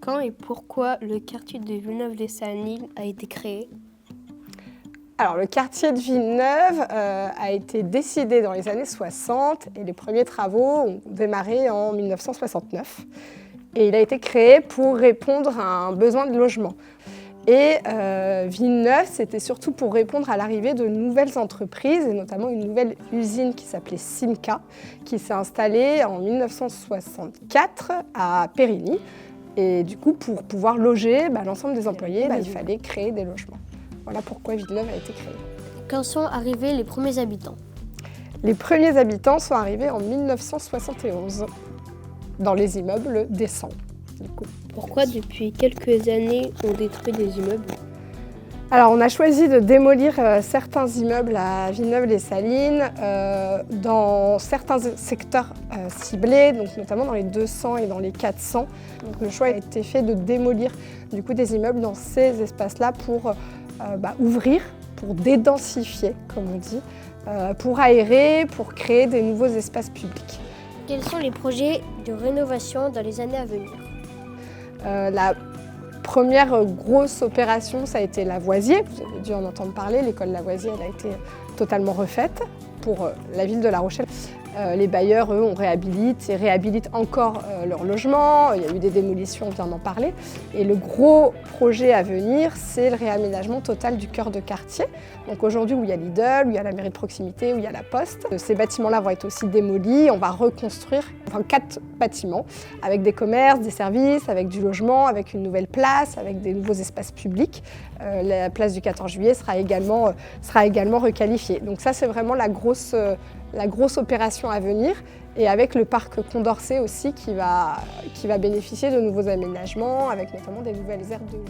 Quand et pourquoi le quartier de Villeneuve-les-Salines a été créé? Alors, le quartier de Villeneuve a été décidé dans les années 60 et les premiers travaux ont démarré en 1969. Et il a été créé pour répondre à un besoin de logement. Et Villeneuve, c'était surtout pour répondre à l'arrivée de nouvelles entreprises, et notamment une nouvelle usine qui s'appelait Simca, qui s'est installée en 1964 à Périgny. Et du coup, pour pouvoir loger l'ensemble des employés, il fallait créer des logements. Voilà pourquoi Villeneuve a été créé. Quand sont arrivés les premiers habitants? Les premiers habitants sont arrivés en 1971, dans les immeubles décents. Pourquoi depuis quelques années on détruit des immeubles? Alors on a choisi de démolir certains immeubles à Villeneuve-les-Salines dans certains secteurs ciblés, donc notamment dans les 200 et dans les 400. Donc le choix a été fait de démolir du coup, des immeubles dans ces espaces-là pour ouvrir, pour dédensifier, comme on dit, pour aérer, pour créer des nouveaux espaces publics. Quels sont les projets de rénovation dans les années à venir? La première grosse opération, ça a été Lavoisier. Vous avez dû en entendre parler. L'école Lavoisier, elle a été totalement refaite pour la ville de La Rochelle. Les bailleurs, eux, on réhabilite et réhabilitent encore leur logement. Il y a eu des démolitions, on vient d'en parler. Et le gros projet à venir, c'est le réaménagement total du cœur de quartier. Donc aujourd'hui, où il y a Lidl, où il y a la mairie de proximité, où il y a la poste, ces bâtiments-là vont être aussi démolis. On va reconstruire 4 bâtiments avec des commerces, des services, avec du logement, avec une nouvelle place, avec des nouveaux espaces publics. La place du 14 juillet sera également requalifiée. Donc ça, c'est vraiment la grosse opération à venir, et avec le parc Condorcet aussi qui va bénéficier de nouveaux aménagements, avec notamment des nouvelles aires de jeu.